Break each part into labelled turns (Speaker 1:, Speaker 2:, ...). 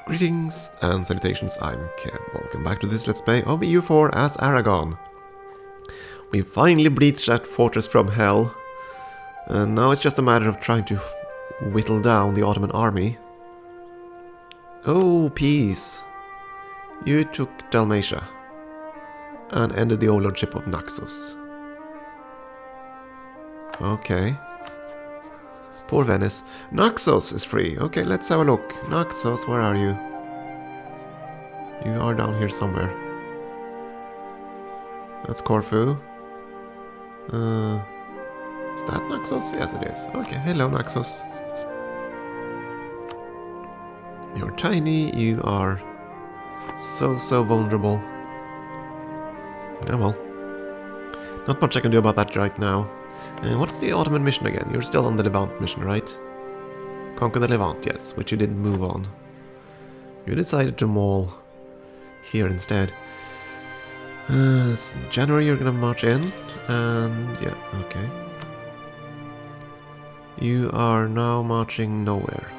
Speaker 1: Greetings and salutations, I'm Keb. Welcome back to this Let's Play of EU4 as Aragon. We finally breached that fortress from hell, and now it's just a matter of trying to whittle down the Ottoman army. Oh, peace. You took Dalmatia and ended the overlordship of Naxos. Okay. Poor Venice. Naxos is free. Okay, let's have a look. Naxos, where are you? You are down here somewhere. That's Corfu. Is that Naxos? Yes, it is. Okay, hello Naxos. You're tiny, you are so vulnerable. Oh well. Not much I can do about that right now. What's the Ottoman mission again? You're still on the Levant mission, right? Conquer the Levant, yes, which you didn't move on. You decided to maul here instead. January you're gonna march in, and yeah, okay. You are now marching nowhere.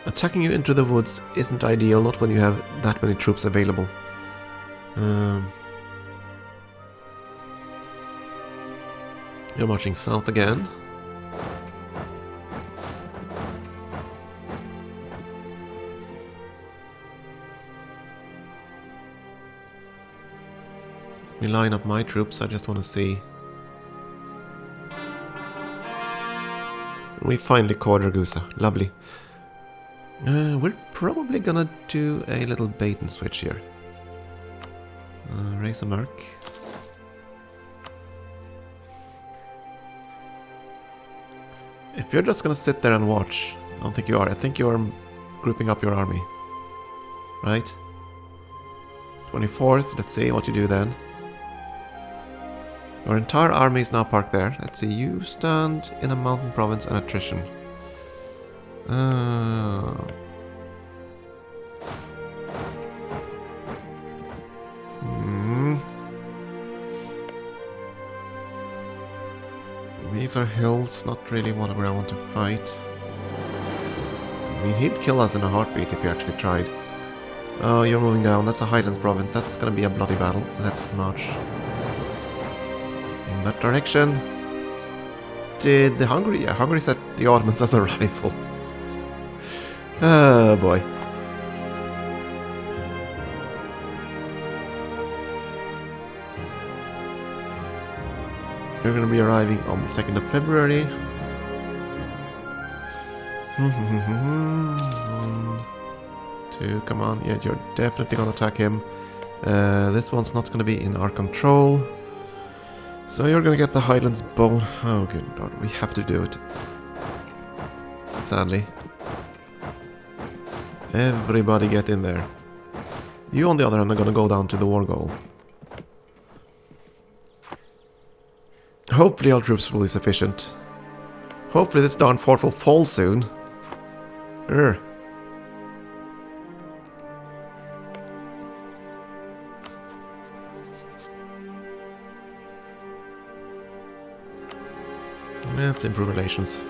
Speaker 1: Attacking you into the woods isn't ideal, not when you have that many troops available. You're marching south again. Let me line up my troops, I just want to see. We finally caught Ragusa, lovely. We're probably gonna do a little bait and switch here. Raise a merc. If you're just gonna sit there and watch, I don't think you are. I think you're grouping up your army. Right? 24th, let's see what you do then. Your entire army is now parked there. Let's see, you stand in a mountain province and attrition. These are hills, not really where I want to fight. I mean, he'd kill us in a heartbeat if he actually tried. Oh, you're moving down. That's a Highlands province. That's gonna be a bloody battle. Let's march in that direction. Did the Hungary? Yeah, Hungary set the Ottomans as a rival. Oh boy. You're going to be arriving on the 2nd of February. 1, 2, come on. Yeah, you're definitely going to attack him. This one's not going to be in our control. So you're going to get the Highlands bone. Oh, good lord. We have to do it. Sadly. Everybody get in there. You, on the other hand, are going to go down to the war goal. Hopefully our troops will be sufficient. Hopefully this darn fort will fall soon. Urgh. Let's improve relations.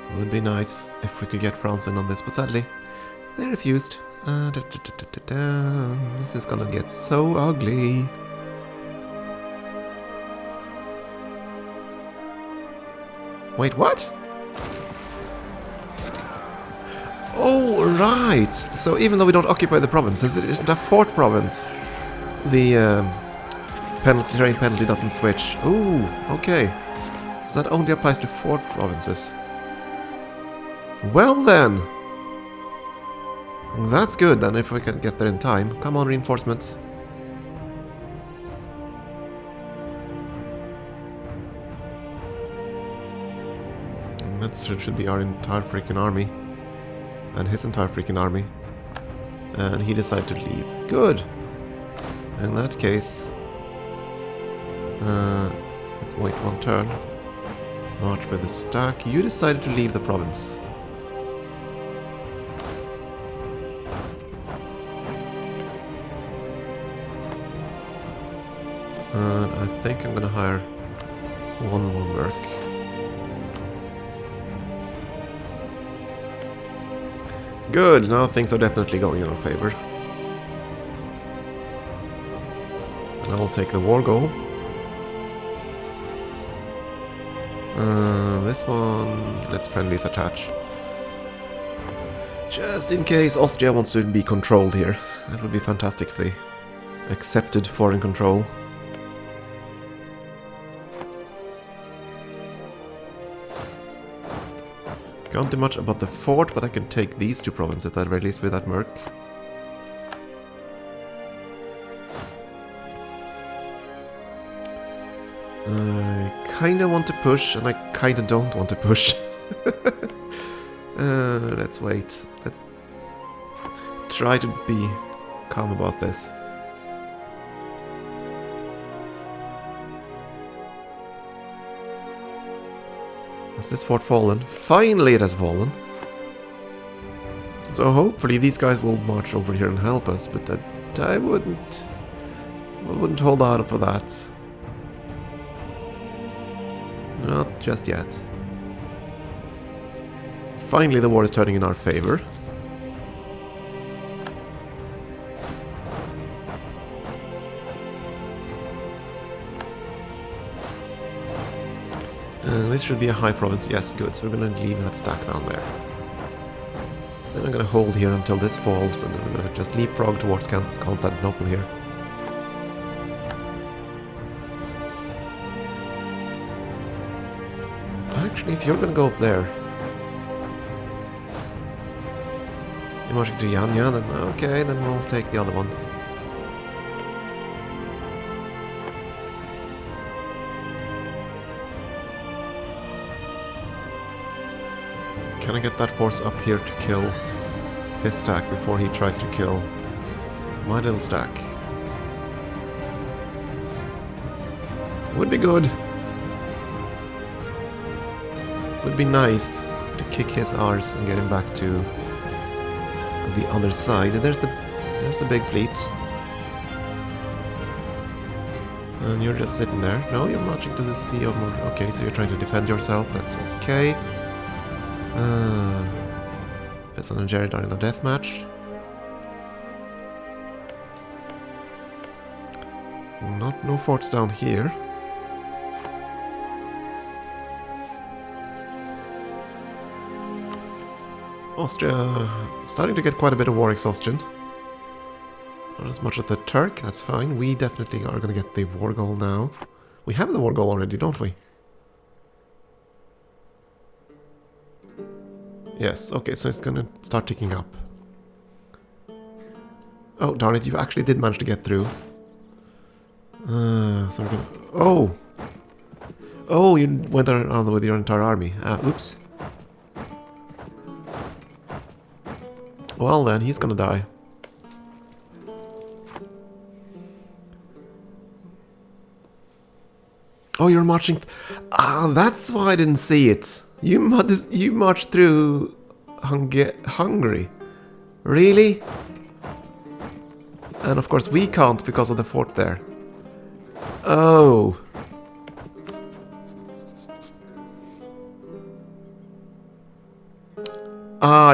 Speaker 1: It would be nice if we could get France in on this, but sadly, they refused. This is gonna get so ugly. Wait, what? Oh, right. So even though we don't occupy the province, it isn't a fort province. The terrain penalty doesn't switch. Ooh, okay. So that only applies to fort provinces. Well then. That's good then, if we can get there in time. Come on, reinforcements. And that should be our entire freaking army. And his entire freaking army. And he decided to leave. Good! In that case... let's wait one turn. March with the stack. You decided to leave the province. I think I'm gonna hire One more merc. Good, now things are definitely going in our favor. I will take the war goal. This one, let's friendlies attach. Just in case Austria wants to be controlled here. That would be fantastic if they accepted foreign control. Can't do much about the fort, but I can take these two provinces at the very least with that merc. I kinda want to push, and I kinda don't want to push. Let's wait. Let's try to be calm about this. Has this fort fallen? Finally it has fallen. So hopefully these guys will march over here and help us, but I wouldn't hold out for that. Not just yet. Finally the war is turning in our favor. This should be a high province. Yes, good. So we're going to leave that stack down there. Then I'm going to hold here until this falls, and then we're going to just leapfrog towards Constantinople here. Actually, if you're going to go up there, you're marching to Yanya, then okay, then we'll take the other one. Can I get that force up here to kill his stack before he tries to kill my little stack? Would be good. Would be nice to kick his arse and get him back to the other side. And there's the big fleet. And you're just sitting there. No, you're marching to the Sea of More. Okay, so you're trying to defend yourself. That's okay. Vessel and Jared are in a deathmatch. No forts down here. Austria starting to get quite a bit of war exhaustion. Not as much as the Turk, that's fine. We definitely are going to get the war goal now. We have the war goal already, don't we? Yes, okay, so it's gonna start ticking up. Oh, darn it, you actually did manage to get through. So we're gonna... Oh! Oh, you went around with your entire army. Oops. Well then, he's gonna die. Oh, you're marching... that's why I didn't see it. You marched through Hungary? Really? And of course we can't because of the fort there. Oh.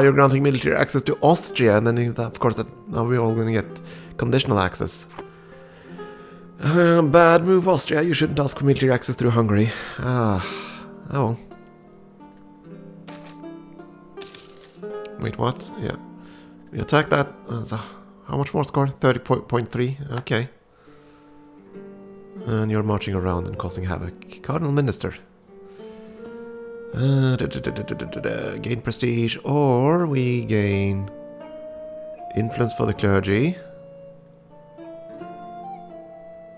Speaker 1: You're granting military access to Austria, and then of course now we're all going to get conditional access. Bad move, Austria. You shouldn't ask for military access through Hungary. Oh. Wait, what? Yeah. We attack that. So how much more score? 30.3. Okay. And you're marching around and causing havoc. Cardinal Minister. Gain prestige, or we gain influence for the clergy.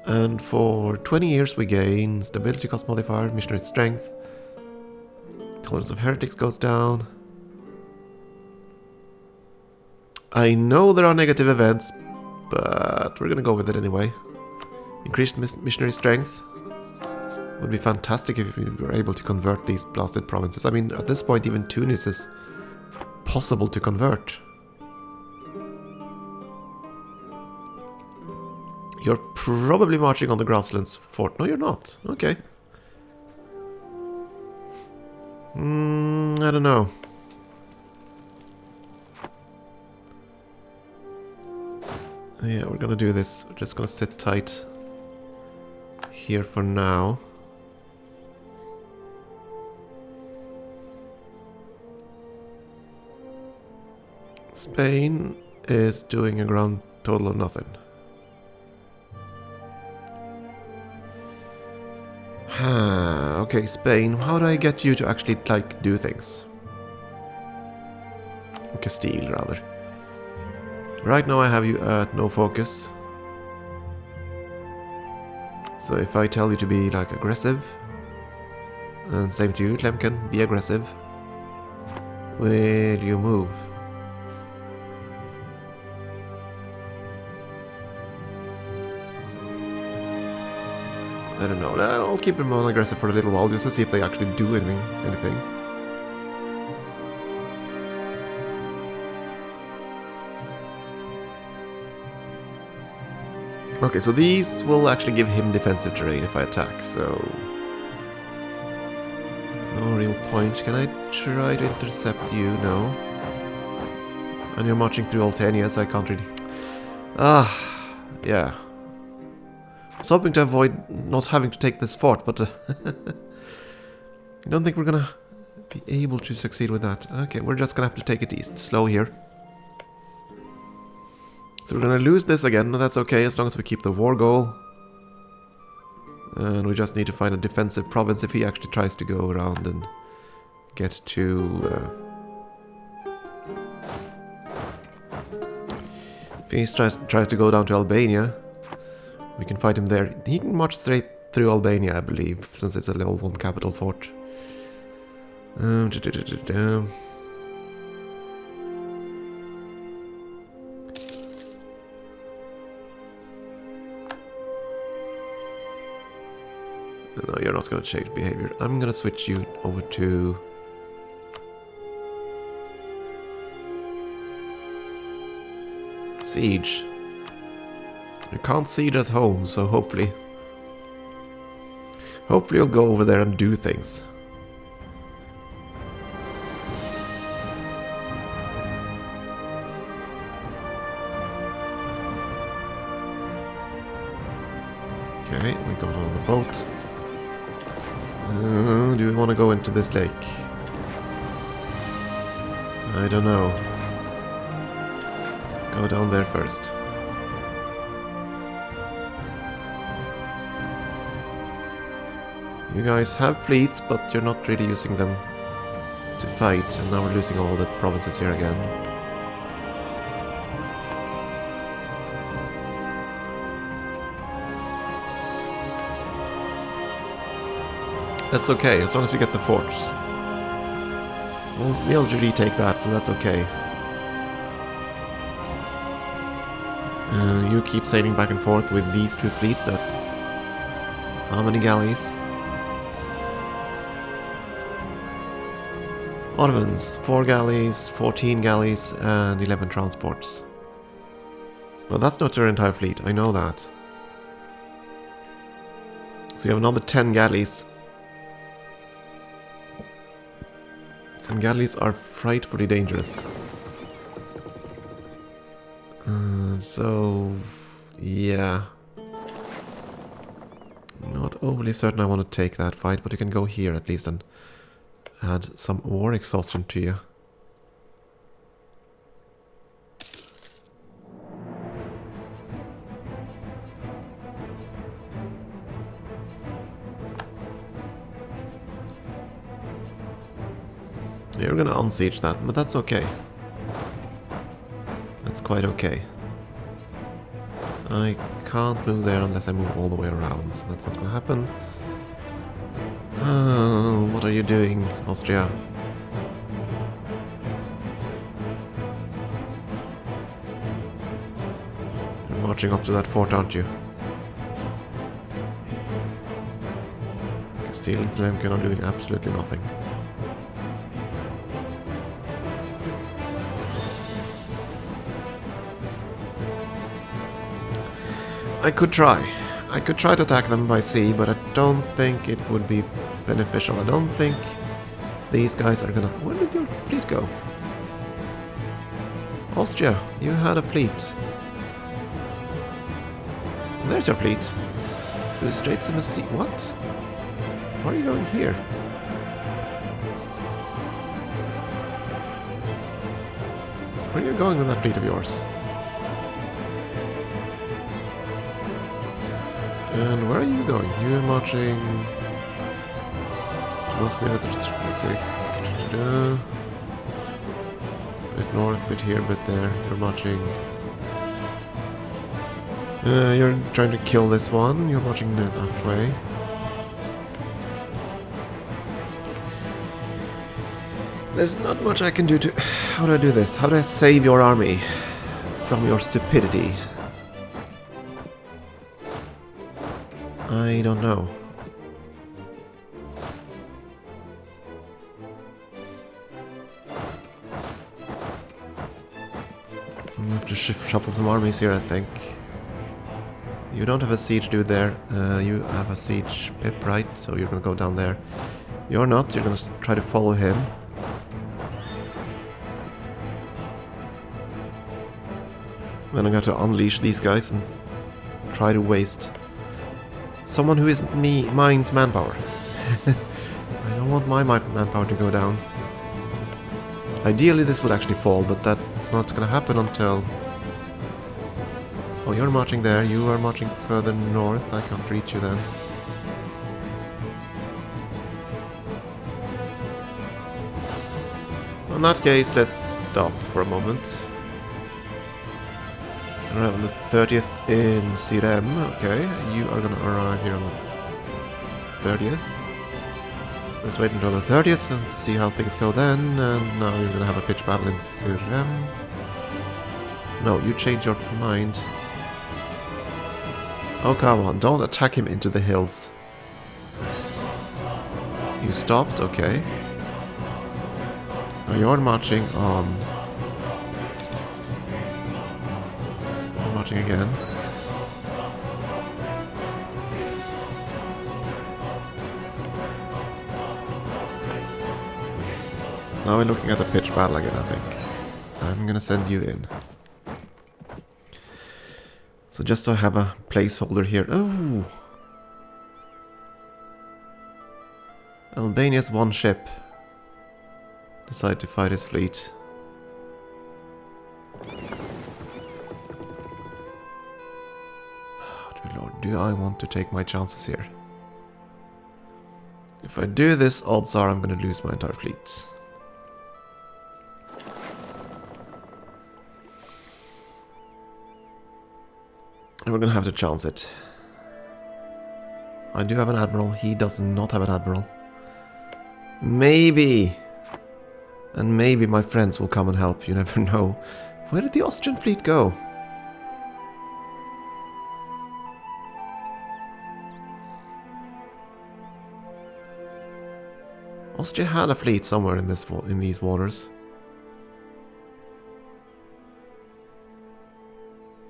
Speaker 1: And for 20 years we gain stability cost modifier, missionary strength. Tolerance of heretics goes down. I know there are negative events, but we're gonna go with it anyway. Increased missionary strength. Would be fantastic if we were able to convert these blasted provinces. I mean, at this point even Tunis is possible to convert. You're probably marching on the grasslands fort. No, you're not. Okay. I don't know. Yeah, we're gonna do this. We're just gonna sit tight here for now. Spain is doing a grand total of nothing. Okay, Spain, how do I get you to actually, like, do things? Castile, rather. Right now I have you at no focus. So if I tell you to be, like, aggressive, and same to you, Tlemcen, be aggressive, will you move? I don't know. I'll keep them on aggressive for a little while just to see if they actually do anything. Okay, so these will actually give him defensive terrain if I attack, so... no real point. Can I try to intercept you? No. And you're marching through Altania, so I can't really... yeah. I was hoping to avoid not having to take this fort, but I don't think we're gonna be able to succeed with that. Okay, we're just gonna have to take it slow here. So we're gonna lose this again, but that's okay as long as we keep the war goal. And we just need to find a defensive province if he actually tries to go around and get to... if he tries to go down to Albania, we can fight him there. He can march straight through Albania, I believe, since it's a level 1 capital fort. No, you're not going to change behavior. I'm going to switch you over to... siege. You can't siege at home, so hopefully you'll go over there and do things. Okay, we got on the boat. Do we want to go into this lake? I don't know. Go down there first. You guys have fleets, but you're not really using them to fight, and now we're losing all the provinces here again. That's okay, as long as we get the forts. We'll be able to retake that, so that's okay. You keep sailing back and forth with these two fleets, that's... how many galleys? Ottomans, 4 galleys, 14 galleys, and 11 transports. Well, that's not your entire fleet, I know that. So you have another 10 galleys. And galleys are frightfully dangerous. So... yeah. Not overly certain I want to take that fight, but you can go here at least and add some war exhaustion to you. You're gonna unsiege that, but that's okay. That's quite okay. I can't move there unless I move all the way around, so that's not gonna happen. Oh, what are you doing, Austria? You're marching up to that fort, aren't you? Castile and Tlemcen are doing absolutely nothing. I could try. I could try to attack them by sea, but I don't think it would be beneficial. I don't think These guys are gonna... Where did your fleet go? Austria, you had a fleet. There's your fleet. To the Straits of Messina. What? Why are you going here? Where are you going with that fleet of yours? And where are you going? You're marching... Bit north, bit here, bit there. You're marching... you're trying to kill this one. You're marching that way. There's not much I can do to... How do I do this? How do I save your army from your stupidity? I don't know. I'll have to shuffle some armies here, I think. You don't have a siege dude there. You have a siege pip, right? So you're gonna go down there. You're not. You're gonna try to follow him. Then I'm going to unleash these guys and try to waste someone who isn't mine's manpower. I don't want my manpower to go down. Ideally this would actually fall, but that's not going to happen until... Oh, you're marching there. You are marching further north. I can't reach you then. In that case, let's stop for a moment. Alright, on the 30th in Sirem, okay. You are gonna arrive here on the 30th. Let's wait until the 30th and see how things go then. And now you're gonna have a pitch battle in Sirem. No, you change your mind. Oh, come on, don't attack him into the hills. You stopped, okay. Now you're marching on... again. Now we're looking at a pitch battle again, I think. I'm gonna send you in. So just so I have a placeholder here. Oh! Albania's one ship decided to fight his fleet. Do I want to take my chances here? If I do this, odds are I'm going to lose my entire fleet. And we're going to have to chance it. I do have an admiral. He does not have an admiral. Maybe. And maybe my friends will come and help. You never know. Where did the Austrian fleet go? Austria had a fleet somewhere in these waters.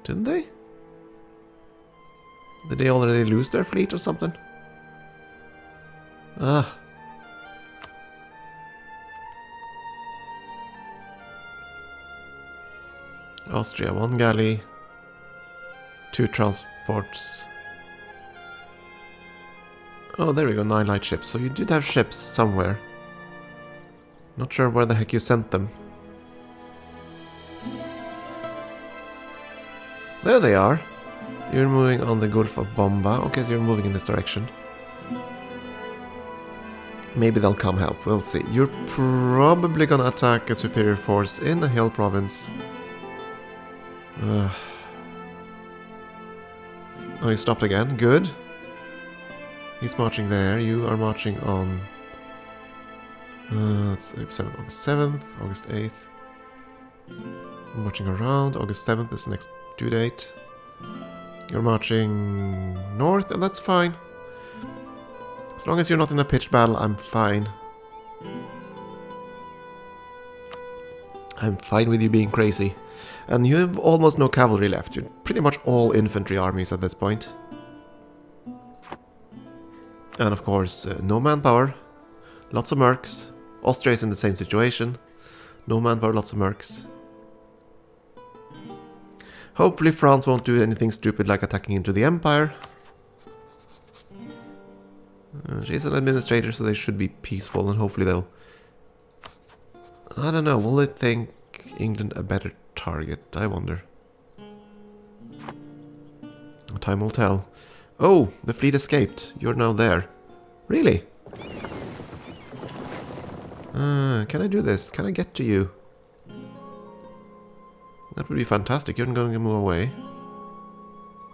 Speaker 1: Didn't they? Did they already lose their fleet or something? Ah. Austria, 1 galley, 2 transports. Oh, there we go, 9 light ships. So you did have ships somewhere. Not sure where the heck you sent them. There they are. You're moving on the Gulf of Bomba. Okay, so you're moving in this direction. Maybe they'll come help, we'll see. You're probably gonna attack a superior force in a hill province. Oh, you stopped again, good. He's marching there, you are marching on... let's see, August 7th, August 8th. I'm marching around, August 7th is the next due date. You're marching north, and that's fine. As long as you're not in a pitched battle, I'm fine. I'm fine with you being crazy. And you have almost no cavalry left. You're pretty much all infantry armies at this point. And of course, no manpower. Lots of mercs. Austria is in the same situation. No manpower, lots of mercs. Hopefully France won't do anything stupid like attacking into the Empire. She's an administrator, so they should be peaceful, and hopefully they'll... I don't know, will they think England a better target? I wonder. Time will tell. Oh, the fleet escaped. You're now there. Really? Can I do this? Can I get to you? That would be fantastic. You're going to move away.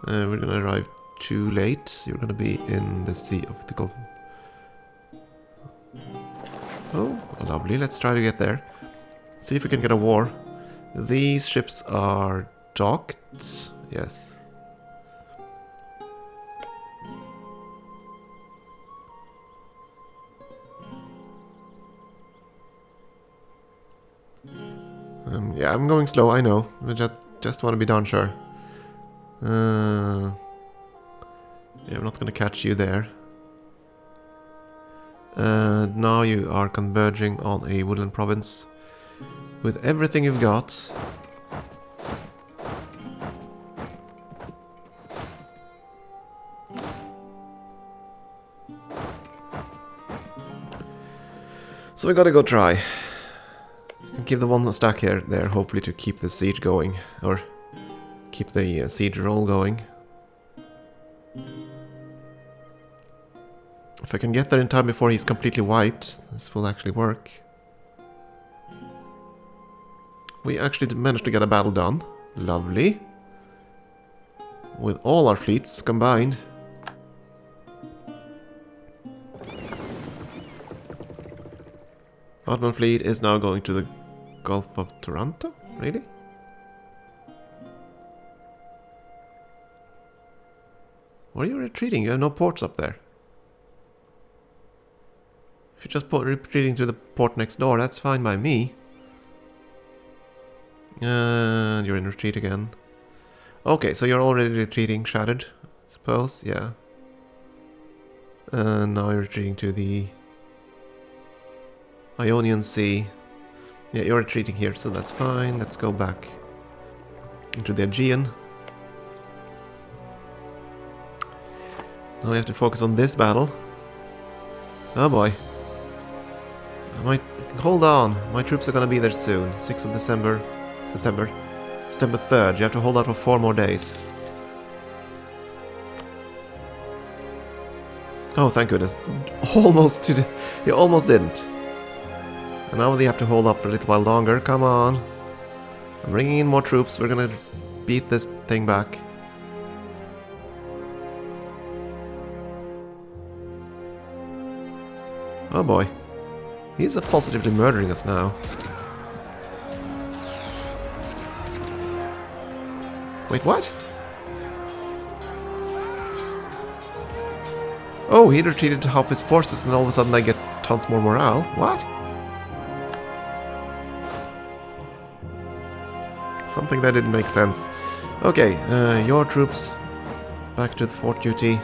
Speaker 1: We're going to arrive too late. You're going to be in the Sea of the Gulf. Oh, lovely. Let's try to get there. See if we can get a war. These ships are docked. Yes. Yeah, I'm going slow, I know. I just want to be darn sure. Yeah, we're not going to catch you there. Now you are converging on a woodland province. With everything you've got. So we gotta go try. Keep the one stack here there, hopefully to keep the siege going, or keep the siege roll going. If I can get there in time before he's completely wiped, this will actually work. We actually managed to get a battle done. Lovely. With all our fleets combined. Ottoman fleet is now going to the Gulf of Taranto? Really? Where are you retreating? You have no ports up there. If you're just retreating to the port next door, that's fine by me. You're in retreat again. Okay, so you're already retreating, shattered, I suppose, yeah. Now you're retreating to the Ionian Sea. Yeah, you're retreating here, so that's fine. Let's go back into the Aegean. Now we have to focus on this battle. Oh boy. Hold on. My troops are gonna be there soon. 6th of September 3rd. You have to hold out for 4 more days. Oh, thank goodness. You almost didn't. And now they have to hold up for a little while longer. Come on. I'm bringing in more troops. We're gonna beat this thing back. Oh boy. He's positively murdering us now. Wait, what? Oh, he retreated to half his forces and all of a sudden I get tons more morale. What? Something that didn't make sense. Okay, your troops back to the fort duty.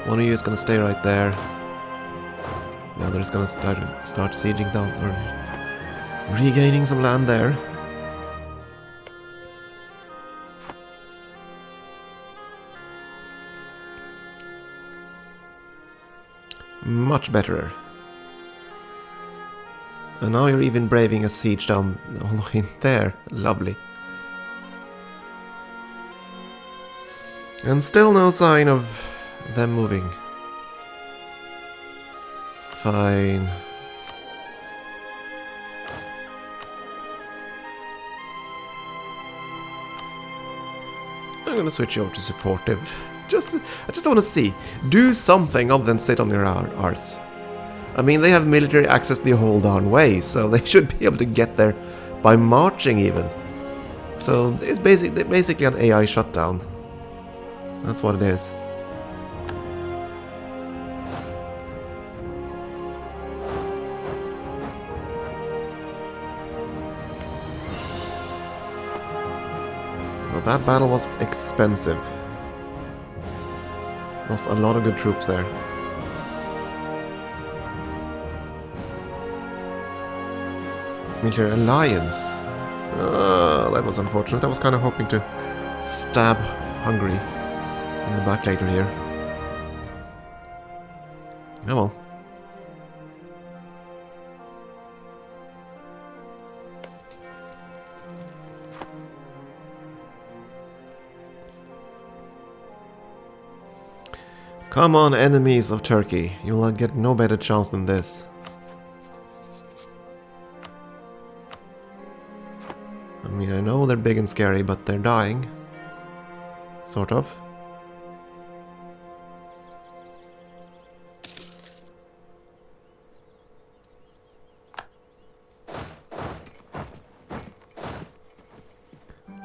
Speaker 1: One of you is gonna stay right there. The other is gonna start sieging down or regaining some land there. Much better. And now you're even braving a siege down all the way in there. Lovely. And still no sign of them moving. Fine. I'm gonna switch over to supportive. I just want to see. Do something other than sit on your arse. I mean, they have military access the whole darn way, so they should be able to get there by marching even. So it's basically an AI shutdown. That's what it is. Well, that battle was expensive. Lost a lot of good troops there. Military alliance. That was unfortunate. I was kind of hoping to stab Hungary in the back later here. Oh well. Come on, enemies of Turkey. You'll get no better chance than this. I mean, I know they're big and scary, but they're dying. Sort of.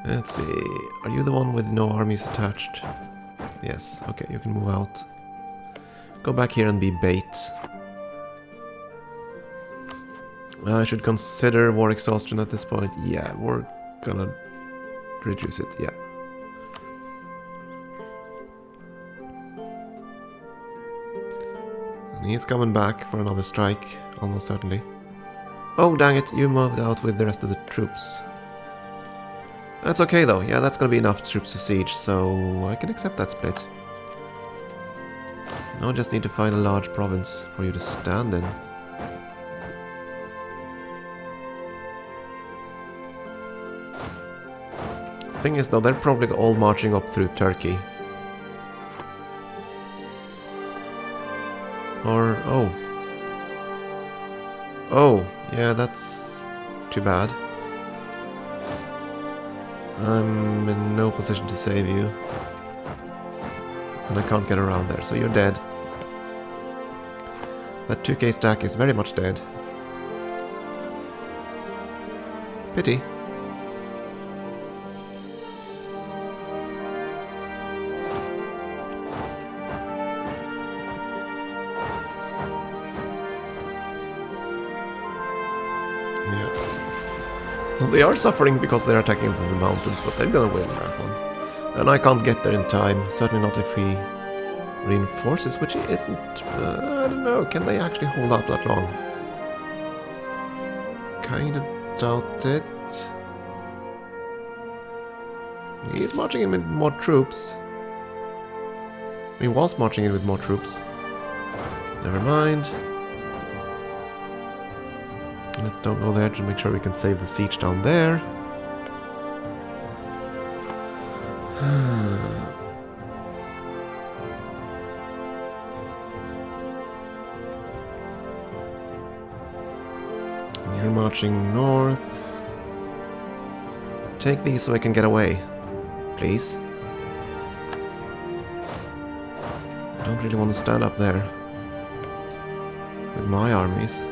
Speaker 1: Let's see. Are you the one with no armies attached? Yes. Okay, you can move out. Go back here and be bait. I should consider war exhaustion at this point. Yeah, we're gonna reduce it, yeah. And he's coming back for another strike, almost certainly. Oh, dang it, you moved out with the rest of the troops. That's okay though, yeah, that's gonna be enough troops to siege, so I can accept that split. Now I just need to find a large province for you to stand in. Thing is though, they're probably all marching up through Turkey. Or, oh. Oh, yeah, that's too bad. I'm in no position to save you. And I can't get around there, so you're dead. That 2k stack is very much dead. Pity. Well, they are suffering because they're attacking from the mountains, but they're gonna win that one. And I can't get there in time, certainly not if he reinforces, which he isn't. I don't know, can they actually hold out that long? Kinda doubt it. He's marching in with more troops. He was marching in with more troops. Never mind. Let's don't go there to make sure we can save the siege down there. You're marching north. Take these so I can get away, please. I don't really want to stand up there with my armies.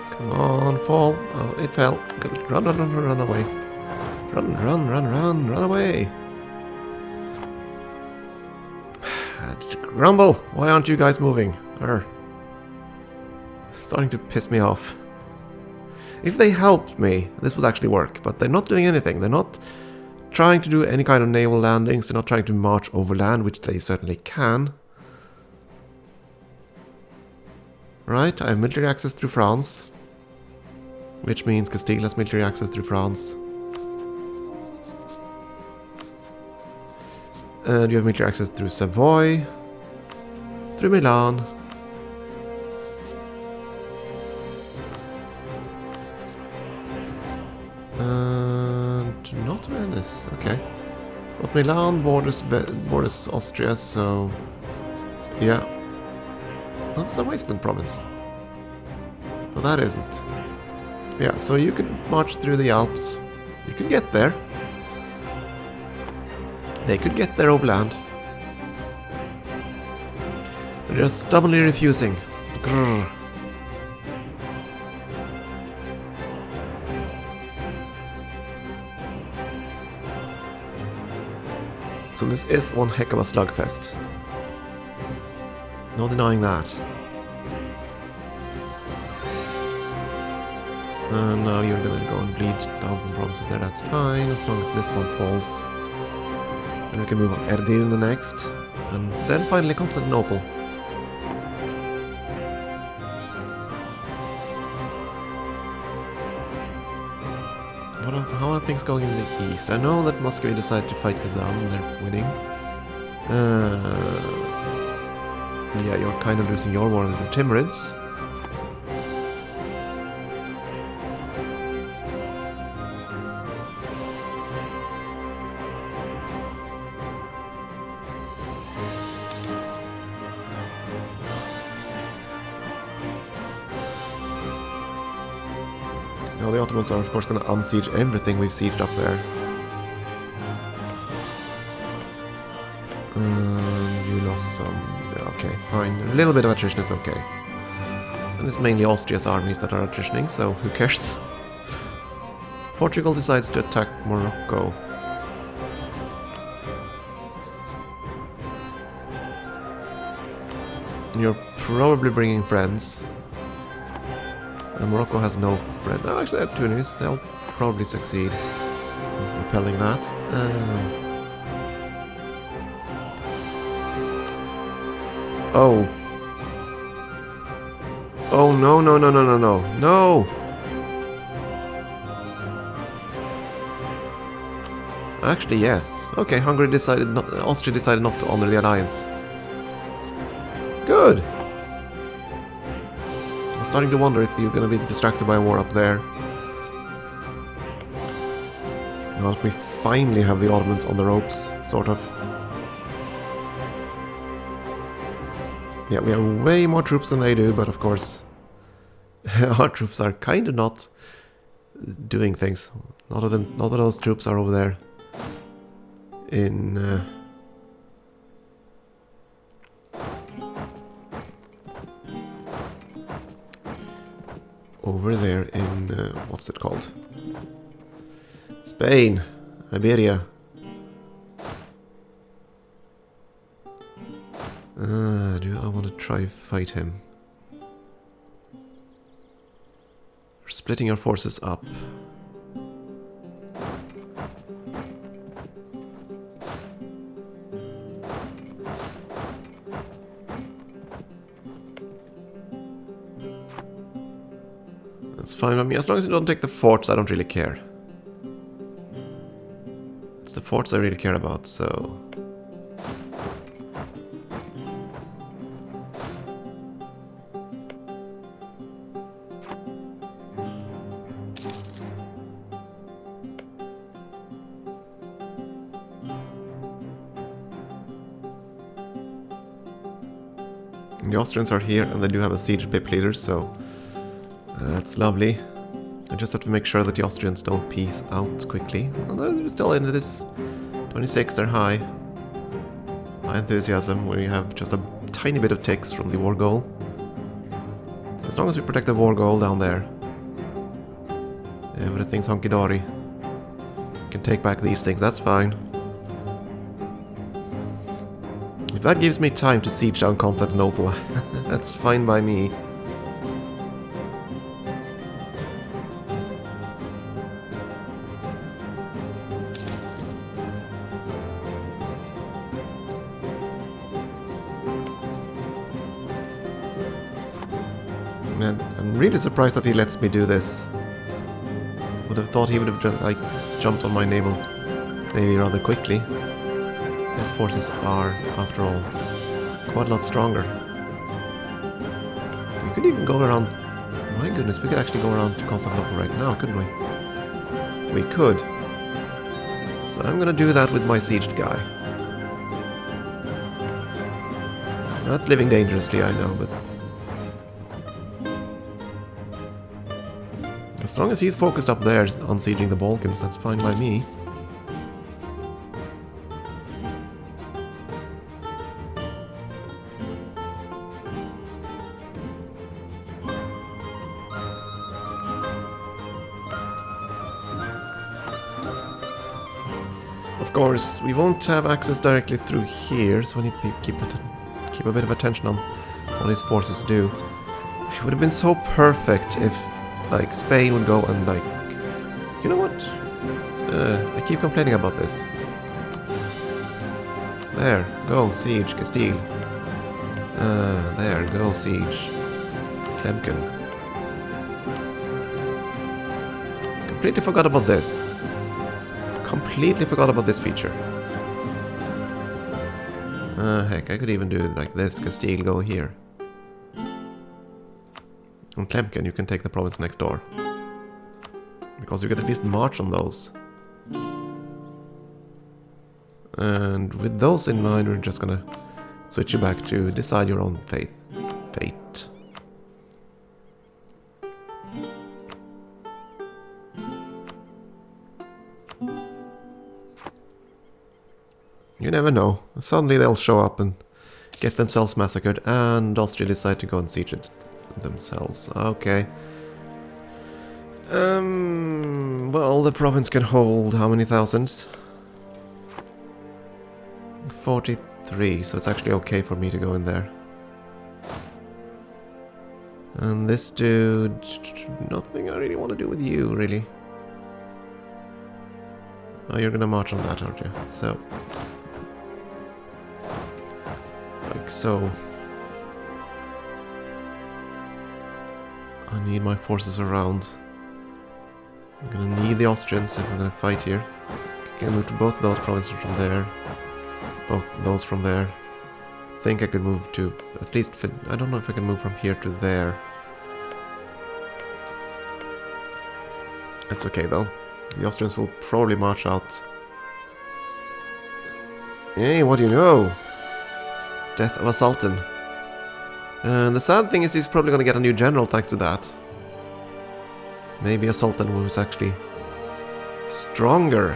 Speaker 1: Come on, fall. Oh, it fell. Run, run, run, run away. Run, run, run, run, run away. Grumble! Why aren't you guys moving? Starting to piss me off. If they helped me, this would actually work, but they're not doing anything. They're not trying to do any kind of naval landings. They're not trying to march overland, which they certainly can. Right, I have military access through France. Which means Castile has military access through France. And you have military access through Savoy. Through Milan. And not Venice, okay. But Milan borders Austria, so yeah. That's a wasteland province. But that isn't. Yeah, so you could march through the Alps. You could get there. They could get there overland. They're just stubbornly refusing. Grrr. So this is one heck of a slugfest. No denying that. And now you're gonna go and bleed down some provinces there, that's fine, as long as this one falls. Then we can move on Erdir in the next. And then finally Constantinople. How are things going in the east? I know that Muscovy decided to fight Kazan and they're winning. Yeah, you're kind of losing your war with the Timurids. Now the Ottomans are of course going to unsiege everything we've sieged up there. You lost some... okay, fine. A little bit of attrition is okay. And it's mainly Austria's armies that are attritioning, so who cares? Portugal decides to attack Morocco. You're probably bringing friends. And Morocco has no friend. No, actually, they have Tunis. They'll probably succeed in repelling that. Oh. Oh, no, no, no, no, no, no. No! Actually, yes. Okay, Hungary decided not... Austria decided not to honor the alliance. Good! I'm starting to wonder if you're going to be distracted by a war up there. Now that we finally have the Ottomans on the ropes, sort of. Yeah, we have way more troops than they do, but of course our troops are kind of not doing things. None of those troops are over there in over there in what's it called? Spain, Iberia. Do I want to try to fight him? We're splitting our forces up. That's fine with me. As long as you don't take the forts, I don't really care. It's the forts I really care about, so... The Austrians are here and they do have a siege BIP leader, so that's lovely. I just have to make sure that the Austrians don't peace out quickly. Well, they're still into this. 26, they're high. High enthusiasm, where you have just a tiny bit of ticks from the war goal. So as long as we protect the war goal down there, everything's hunky-dory. Can take back these things, that's fine. If that gives me time to siege down Constantinople, that's fine by me. Man, I'm really surprised that he lets me do this. Would have thought he would have like jumped on my navy rather quickly. His forces are, after all, quite a lot stronger. We could even go around... My goodness, we could actually go around to Constantinople right now, couldn't we? We could. So I'm gonna do that with my sieged guy. That's living dangerously, I know, but... as long as he's focused up there on sieging the Balkans, that's fine by me. Of course, we won't have access directly through here, so we need to keep a bit of attention on what his forces do. It would have been so perfect if, like, Spain would go and, like... You know what? I keep complaining about this. There, go, siege, Castile. There, go, siege. Tlemcen. Completely forgot about this. Completely forgot about this feature. Heck, I could even do it like this. Castile, go here. On Tlemcen, you can take the province next door. Because you get at least march on those. And with those in mind, we're just gonna switch you back to decide your own fate. You never know. Suddenly they'll show up and get themselves massacred, and Austria decide to go and siege it themselves. Okay. Well, the province can hold how many thousands? 43, so it's actually okay for me to go in there. And this dude... nothing I really want to do with you, really. Oh, you're gonna march on that, aren't you? So... like so. I need my forces around. I'm gonna need the Austrians if we're gonna fight here. I can move to both of those provinces from there. Both those from there. I think I could move to at least... I don't know if I can move from here to there. It's okay though. The Austrians will probably march out. Hey, what do you know? Death of a Sultan. And the sad thing is he's probably gonna get a new general thanks to that. Maybe a Sultan who's actually stronger.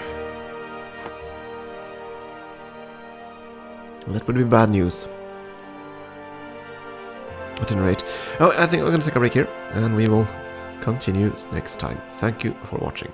Speaker 1: That would be bad news. At any rate. Oh, I think we're gonna take a break here, and we will continue next time. Thank you for watching.